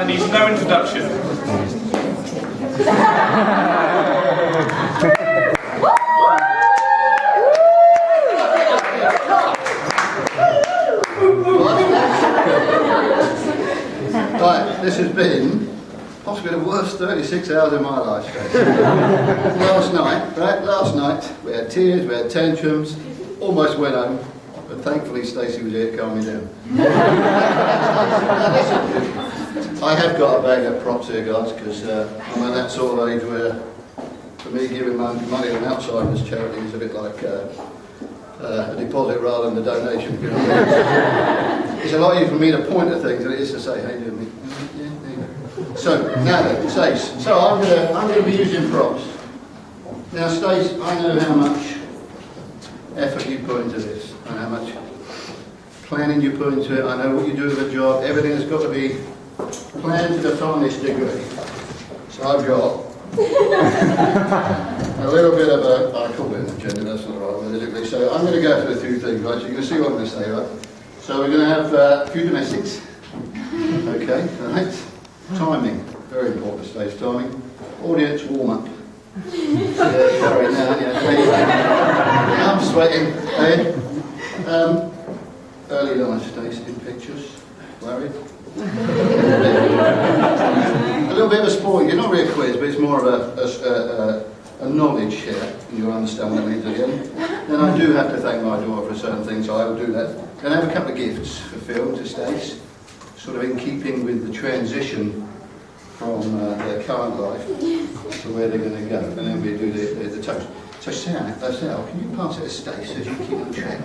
And needs no introduction. Right, this has been possibly the worst 36 hours of my life. Last night we had tears, we had tantrums, almost went home, but thankfully Stacey was here to calm me down. I have got a bag of props here, guys, because I'm at that sort of age where, for me, giving money on Alzheimer's charity is a bit like a deposit rather than a donation. You know? It's a lot easier for me to point at things than it is to say, "Hey, do me." Yeah, there you go. So now then, Stace. So I'm going to be using props. Now, Stace, I know how much effort you put into this, and how much planning you put into it. I know what you do with the job. Everything has got to be planned to the finest degree. So I've got a little bit of a, I call it an agenda, that's not right, politically. So I'm going to go through a few things, right? So you're going to see what I'm going to say, right? So we're going to have a few domestics. Okay, right. Timing, very important stage, timing. Audience warm-up. Yeah, sorry, now, yeah, I'm sweating. Hey. Early life stage in pictures. Worried? A little bit of a spoil. You're not really a quiz, but it's more of a knowledge share, and you'll understand what it means again. Then I do have to thank my daughter for certain things, so I will do that. Then I have a couple of gifts for Phil to Stace, sort of in keeping with the transition from their current life to where they're going to go. And then we do the toast. So Sal, can you pass it to Stace so she can keep on track?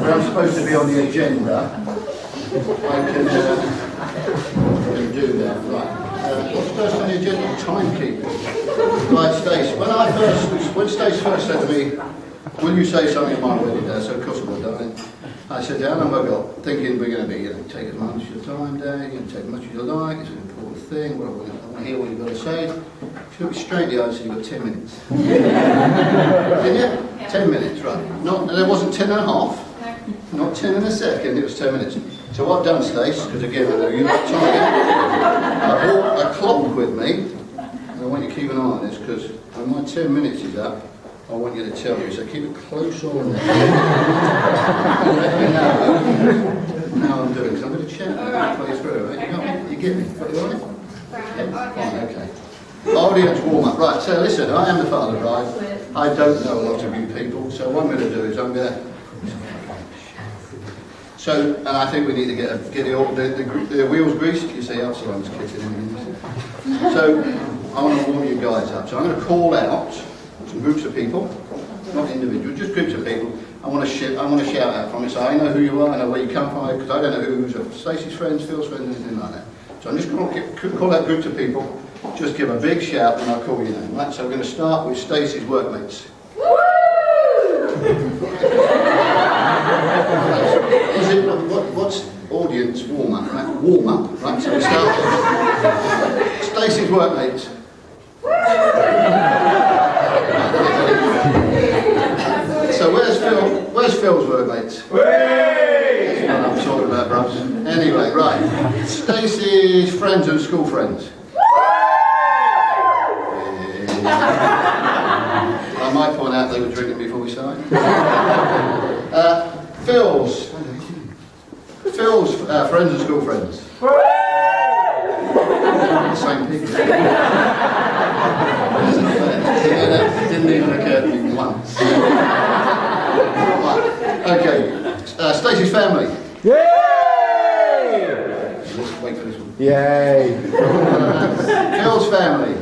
Where I'm supposed to be on the agenda, I can do that. Right. What's first on the agenda? Timekeeping. Right, Stace. When Stace first said to me, "Will you say something on my wedding day?" So of course I will, darling. I said, "How long have I got?" Thinking we're going to be, take as much of your time, Dad. You can take as much as you like. It's an important thing. I want to hear what you've got to say. She looked me straight in the eyes and said, "You've got 10 minutes." Didn't you? 10 minutes, right. And it wasn't 10 and a half. Not 10 in a second, it was 10 minutes. So what I've done, Stace, because again I know you've got time, I brought a clock with me, and I want you to keep an eye on this, because when my 10 minutes is up, I want you to tell me, so keep it close on there. Let me know how I'm doing, because I'm going to check and play through, right? You get me? Got it all right? Yeah, fine, okay. Audience warm-up. Right, so listen, I am the father of the bride. I don't know a lot of you people, so what I'm going to do is I'm going to... So, and I think we need to get the wheels greased. You see, Absalom's kicking in. So, I want to warm you guys up. So I'm going to call out some groups of people, not individuals, just groups of people. I want to shout out from you. So I know who you are, I know where you come from, because I don't know who's Stacey's friends, Phil's friends, anything like that. So I'm just going to call out groups of people. Just give a big shout, and I'll call your name. Right. So we're going to start with Stacey's workmates. What's audience warm-up, right? Warm-up, right? So we start with Stacey's workmates. So where's Phil's workmates? That's what I'm talking about, bros. Anyway, right. Stacey's friends and school friends. I might point out they were drinking before we started. Phil's friends and school friends. Same people. Didn't even occur to me once. Okay, Stacey's family. Yay! Let's wait for this one. Yay! Phil's family.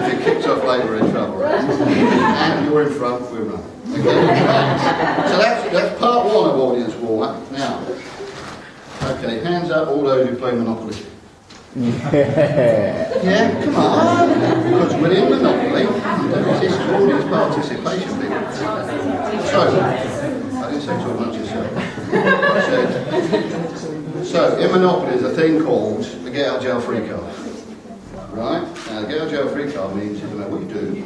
If it kicks off later, we're in trouble, right? And you're in front, we're running. Okay, right. So that's part one of audience warm-up. Now, okay, hands up all those who play Monopoly. Yeah, come on. Because within Monopoly, there is audience participation, people. So, I didn't say too much yourself. So, in Monopoly, there's a thing called the get out of jail free card. Right? Now, the get out of jail free card means no matter what you do, you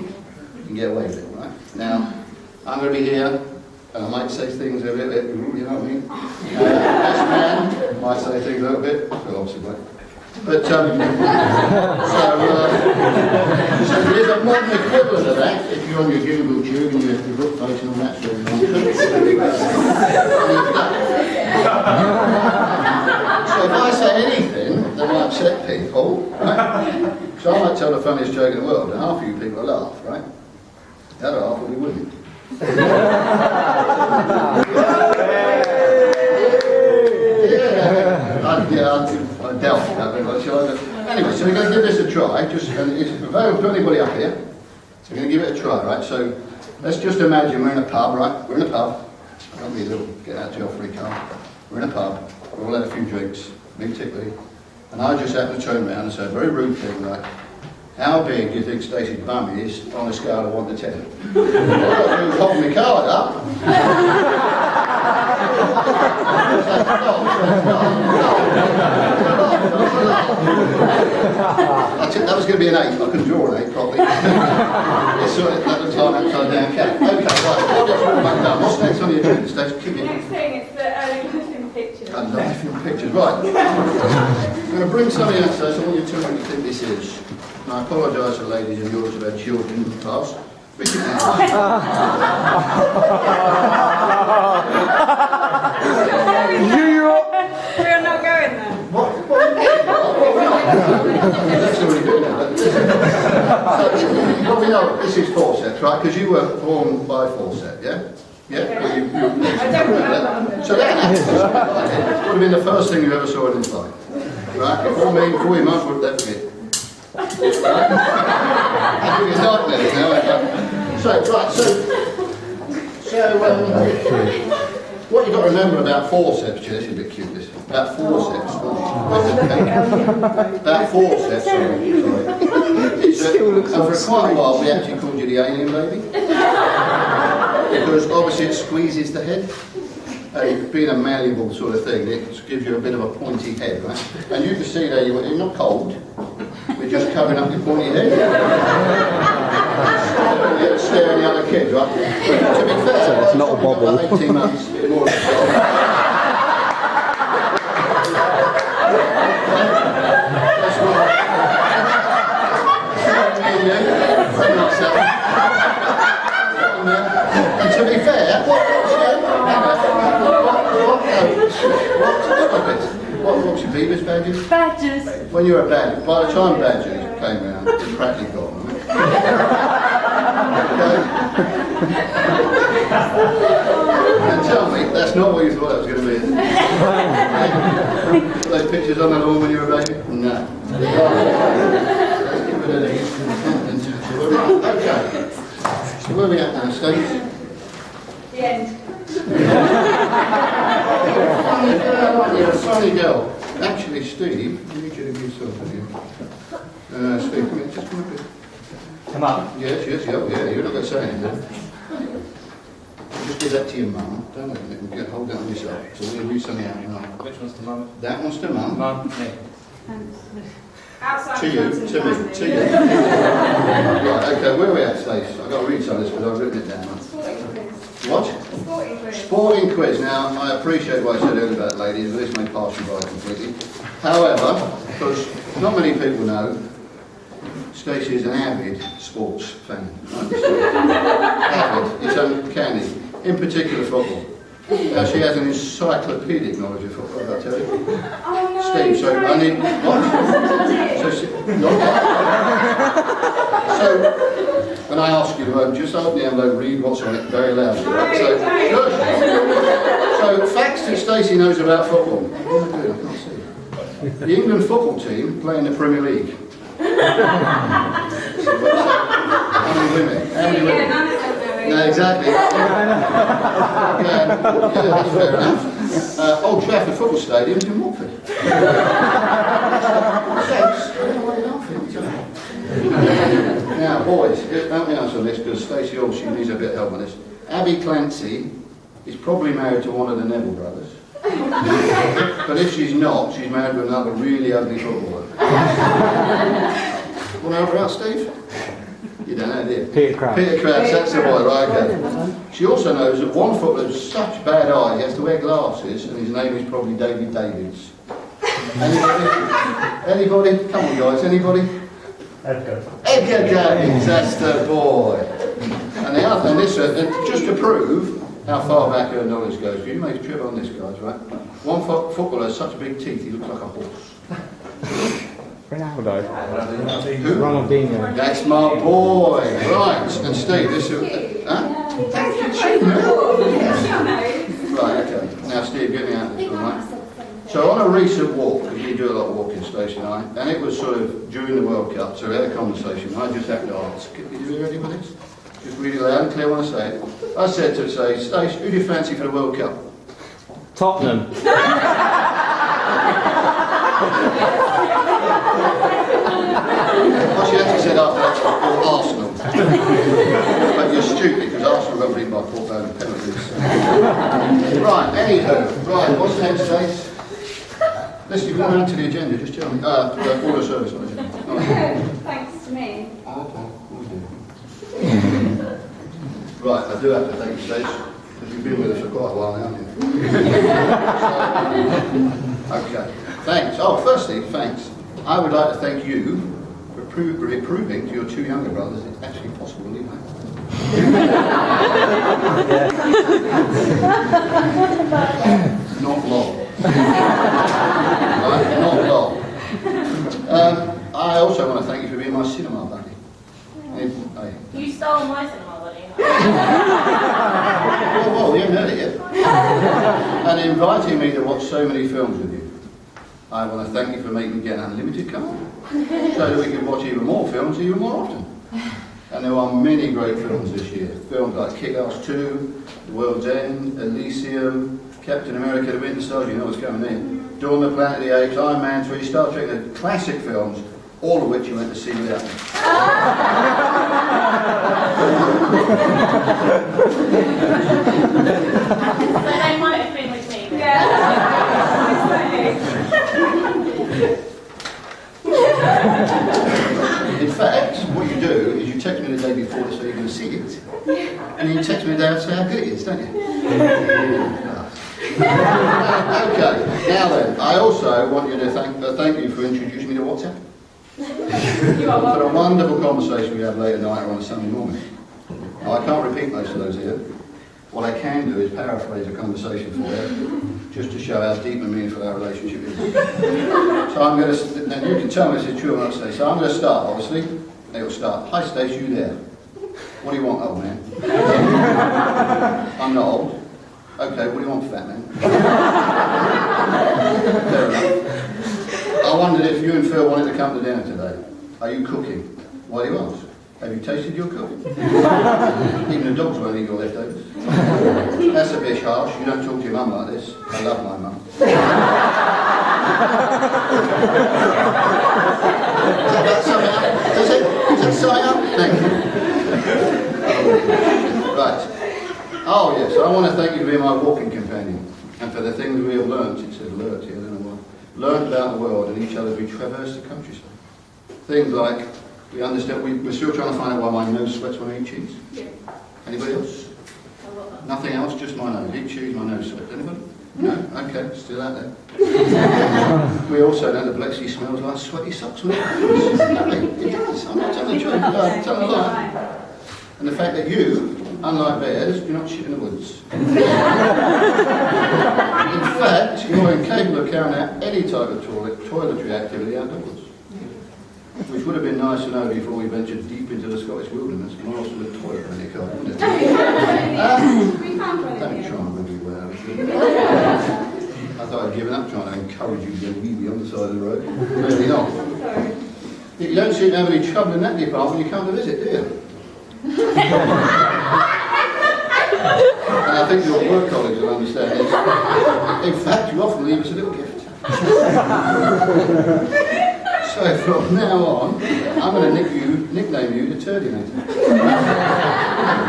can get away with it, right? Now, I'm going to be here And I might say things a little bit, you know what I mean? Best man might say things a little bit, well, obviously, right? But, so there is a modern equivalent of that, if you're on your Google Tube and your book face and all that sort of nonsense. So if I say anything that might upset people, right? So I might tell the funniest joke in the world, and half of you people will laugh, right? The other half probably wouldn't. I doubt that very much. Anyway, so we're going to give this a try. Just, and it's available to anybody up here. So we're going to give it a try, right? So let's just imagine we're in a pub, right? We're in a pub. Don't be a little get out of jail free card. We're in a pub. We've all had a few drinks, me particularly. And I just happen to turn around and say a very rude thing like, how big do you think Stacey's bum is on a scale of 1 to 10? Well, who's holding my card up? That was going to be an 8. I couldn't draw an 8 properly. It's sort of that looks like an upside down cat. Okay, right. What's next on the agenda, Stacey? The next thing is the film pictures. I love film pictures. Right. I'm going to bring something else, so I want you to tell me what you think this is. And I apologise to ladies of yours who have had children in the past. Richard now. We're not going there. What? That's already doing that. Well, we know this is forceps, right? Because you were formed by forceps, yeah? Yeah? I don't remember. So that would have been the first thing you ever saw in his life. Right? Before me, before you might have that bit. Right? It's nightmares now. What you've got to remember about forceps, this is a bit cute, this. About forceps. About forceps, sorry. And for quite a while we actually called you the alien baby. Because obviously it squeezes the head. And being a malleable sort of thing, it gives you a bit of a pointy head, right? And you can see there, you're not cold. We're just covering up your pointy head. Staring at the other kids, right? To be fair, so it's not a bobble. About 18 months, more and to be fair, what's your Beavis badges? Badgers. When you were a badger, by the time badgers came around, it's practically gone. And tell me, that's not what you thought it was going to be. Those pictures on the lawn when you were a baby? No. Let's give it a okay. So where are we at now, Stacey? The end. You're a funny girl. Actually, Steve, you need you to do something here. Steve, come here, just come up here. Come on. Yes, yeah, you're not going to say anything. Just give that to your mum. Don't open it and hold that on yourself. So we'll do something out. Which one's to mum? That one's to mum. Mum, me. Outside To you, to me, to you. Right, okay, where are we at, Stacey? I've got to read some of this because I've written it down. Sporting quiz. What? Sporting quiz. Sporting quiz. Now, I appreciate what I said earlier about ladies, but this may pass you by completely. However, because not many people know, Stacey is an avid sports fan. Right? Avid, it's uncanny. In particular football. Now she has an encyclopedic knowledge of football, I'll tell you. Oh no. Steve, so I need... What? So, when I ask you to just open the envelope, read what's on it very loudly. Right? So facts that Stacey knows about football. What am I doing? I can't see. The England football team play in the Premier League. How many women? How many women? No, exactly. Yeah, that's fair enough. Old Trafford Football Stadium's in Watford. Now, boys, help me out on this because Stacey obviously needs a bit of help on this. Abbey Clancy is probably married to one of the Neville brothers. But if she's not, she's married to another really ugly footballer. Want to help her out, Steve? You don't know, do you? Peter Crouch. Peter Crouch, that's the boy, right, okay. She also knows that one footballer has such bad eyes, he has to wear glasses, and his name is probably David Davids. Anybody? Anybody? Come on, guys, anybody? Edgar. Edgar Davids, that's the boy. And the other, and this, just to prove how far back her knowledge goes, you make a trip on this, guys, right? One footballer has such big teeth, he looks like a horse. Ronaldo. Who? Ronaldinho. That's my boy. Right, and Steve, this is... Huh? Thank you, Right, okay. Now, Steve, get me out of this one, right? So on a recent walk, because we do a lot of walking, Stacey and I, and it was sort of during the World Cup, so we had a conversation. I just had to ask, did you hear anybody? Just really loud and clear when I say it. I said to her, Stacey, who do you fancy for the World Cup? Tottenham. Well, she actually said after that, or Arsenal. But you're stupid, because Arsenal got beaten by 4 penalties. Right, anywho, right, what's next, Stacey? Listen, you've gone around to the agenda, just tell me. Order of service on the agenda. Thanks to me. Okay, we do. Right, I do have to thank you, Stacey, because you've been with us for quite a while now, haven't you? Okay, thanks. Oh, firstly, thanks. I would like to thank you for proving to your 2 younger brothers it's actually possible to leave home. Not long. Right? Not long. I also want to thank you for being my cinema buddy. You stole my cinema, buddy. Well, you haven't heard it yet. And inviting me to watch so many films with you. I want to thank you for making me get an unlimited card, so that we can watch even more films even more often. And there are many great films this year. Films like Kick-Ass 2, The World's End, Elysium, Captain America the Winter Soldier, you know what's coming in, Dawn of the Planet of the Apes, Iron Man 3, Star Trek, the classic films, all of which you went to see without me. So they might have been with me. Yeah. In fact, what you do is you text me the day before to say you're going to see it, and you text me the day after to say how good it is, don't you? Okay, now then, I also want you to thank you for introducing me to WhatsApp. You are For the welcome. wonderful conversation we had late at night or on a Sunday morning. Now, I can't repeat most of those here. What I can do is paraphrase a conversation for you, just to show how deep and meaningful our relationship is. So I'm going to, and you can tell me if it's true or not, Stacey. So I'm going to start, obviously. It will start. Hi, Stacey, you there? What do you want, old man? I'm not old. Okay, what do you want, fat man? Fair enough. I wondered if you and Phil wanted to come to dinner today. Are you cooking? Why do you ask? Have you tasted your cooking? Even the dogs won't eat your leftovers. That's a bit harsh. You don't talk to your mum like this. I love my mum. Is that summing up? Does it? Is that summing up? Thank you. Right. Oh yes, I want to thank you for being my walking companion and for the things we have learnt. It says learnt here, I don't know why. Learned about the world and each other as we traverse the countryside. Things like we understand, we're still trying to find out why my nose sweats when I eat cheese. Yeah. Anybody else? Nothing else, just my nose. Eat cheese, my nose sweats. Anybody? No? Okay, still out there. We also know that Lexi smells like sweaty socks when it happens. It does. I'm not telling the truth. I'm telling a lie. And the fact that you, unlike bears, do not shit in the woods. In fact, you're incapable of carrying out any type of toiletry activity outdoors. Which would have been nice to know before we ventured deep into the Scottish wilderness, miles from the toilet in any car, wouldn't it? We found one Don't in try and really well. I thought I'd given up trying to encourage you to go wee on the side of the road. Really not. Sorry. You don't seem to have any trouble in that department when you come to visit, do you? And I think your work colleagues will understand this. In fact, you often leave us a little gift. So from now on, I'm going to nickname you the Turdinator.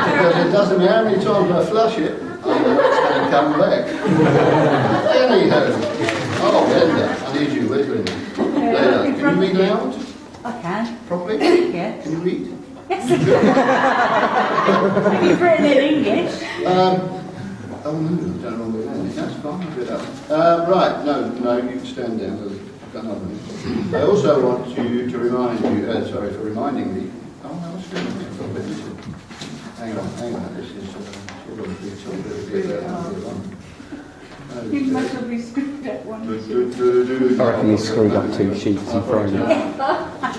Because it doesn't matter how many times I flush it, I know it's going to come back. Anyhow, oh, Linda, I need you. Where's Linda? Linda, can you read loud? I can. Properly? Yes. Can you read? Have you written in English? Oh no, I don't know what we're doing. That's fine, I'll do that. Right, no, you can stand down. I've got another one. I also want you to remind you, sorry for reminding me. Oh no, it's good. Hang on, this is, You must have screwed that one. I reckon he's screwed up 2 sheets and thrown it.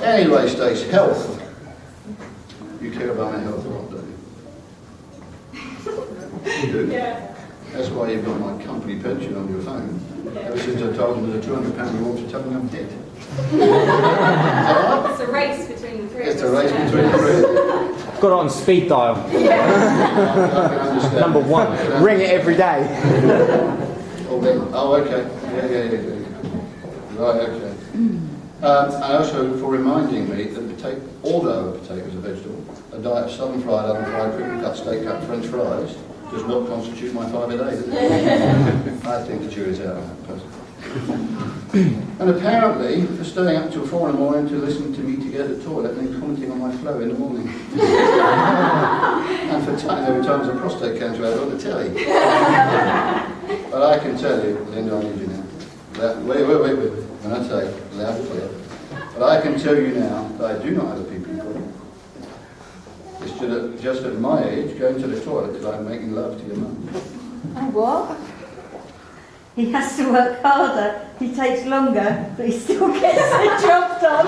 Anyway, Stacey, health. You care about my health a lot, don't you? You do? Yeah. That's why you've got my company pension on your phone. Ever since I told them there's a £200 reward for telling I'm dead. It's a race between the three It's of a us. race between the three. Got it on speed dial. I can understand. Number 1. Ring it every day. Oh, okay. Yeah. Right, okay. And also for reminding me that although a potato is a vegetable, a diet of southern fried, oven fried, crinkle cut steak cut, French fries does not constitute my 5 a day, does it? I think the jury's out on that person. And apparently, for staying up till 4 in the morning to listen to me to go to the toilet and then commenting on my flow in the morning. And for there were times a prostate cancer I had on the telly. But I can tell you, Linda, I need you now. Wait. When I say loud and clear. But I can tell you now that I do not have a pee-pee problem. It's just at my age, going to the toilet because I'm making love to your mum. Oh, what? He has to work harder, he takes longer, but he still gets the job done.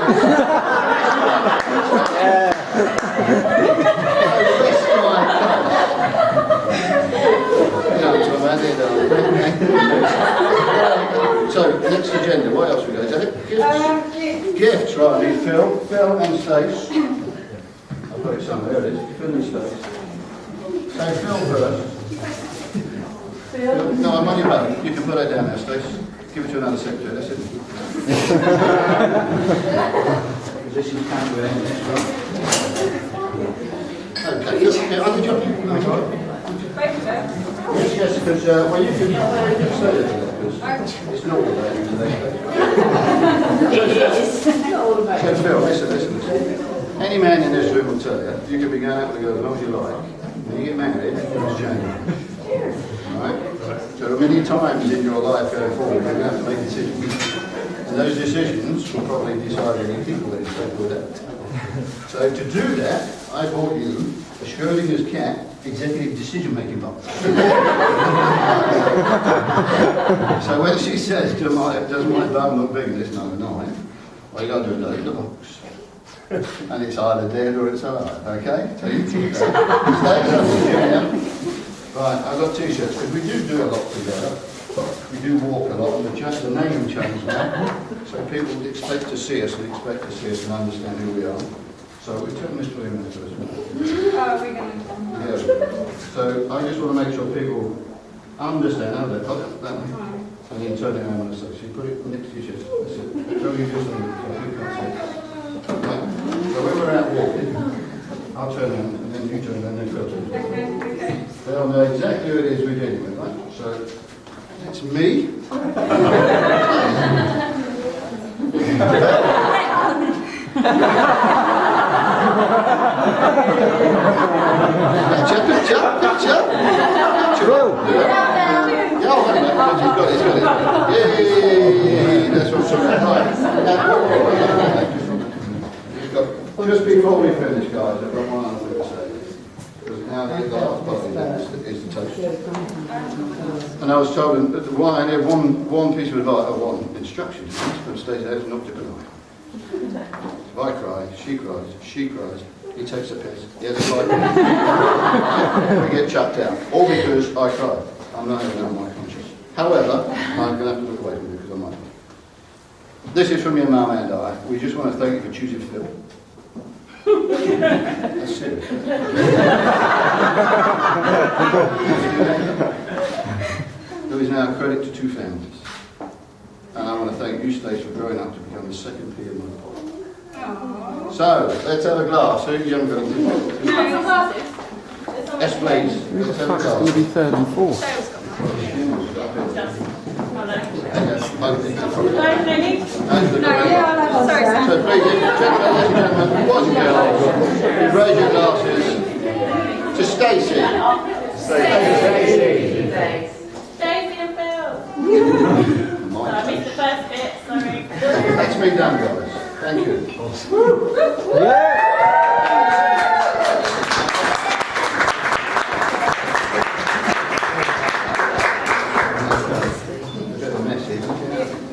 So, next agenda, what else we got? Is that it? Gifts? Gifts, right, I need Phil and Stace. I've got it somewhere, there it is. Phil and Stace. So, Phil first. No, I'm on your back. You can put that down there, Stace. Give it to another secretary, that's it. This is kind of an okay, other job people know, right? Both of them. Yes, because, well, you can say it, because it's not all about you today. So, Phil, listen. Any man in this room will tell you, you can be going out with a girl as long as you like. When you get married, things change. Right? So many times in your life going forward, you're going to have to make decisions. And those decisions will probably decide any people that you stay with that. So to do that, I bought you a Schrodinger's cat executive decision-making box. So when she says, does my bum look big in this number 9, well, you got to do is open the box. And it's either dead or it's alive, okay? So you keep that. Right, I've got t-shirts, because we do a lot together. We do walk a lot, and the name changed now. So people would expect to see us, and understand who we are. So we turn this way in first. Oh, we're going to. Yeah. So I just want to make sure people understand how they've got it that way. And then turn it around and say, so you put it next to your chest. That's it. So you do something, so you can't say. Right. So when we're out walking, I'll turn around, and then you turn around, and then Phil turns around. Okay. They'll know exactly who it is we're dealing with, right? So, it's me. Picture. Yay! That's what's on that right. Just before we finish, guys, I've got one other thing to say. Because now the last part is the toast. And I was told that I had one piece of advice, one instruction from Stacey not to cry. If I cry, she cries, he takes a piss, he has a fight. We get chucked out. All because I cried. I'm not even on my conscience. However, I'm going to have to look away from you because I'm not. This is from your mum and I. We just want to thank you for choosing Phil. That's serious. Who is now a credit to 2 families. And I want to thank you, Stacey, for growing up to become the second P in my pot. So, let's have a glass. Who's young girl? No, it's not glasses. Yes, please. Who the fuck's going to be 3rd and 4th? Sales got mine. Oh, no. opening that. No, no need. No, yeah, I'll have one. Sorry, Sam. So please, gentlemen, ladies and gentlemen, boys and girls, raise your glasses to Stacey. Stacey and Phil. So I missed the first bit, sorry. That's me done, guys. Thank you. A bit of a message.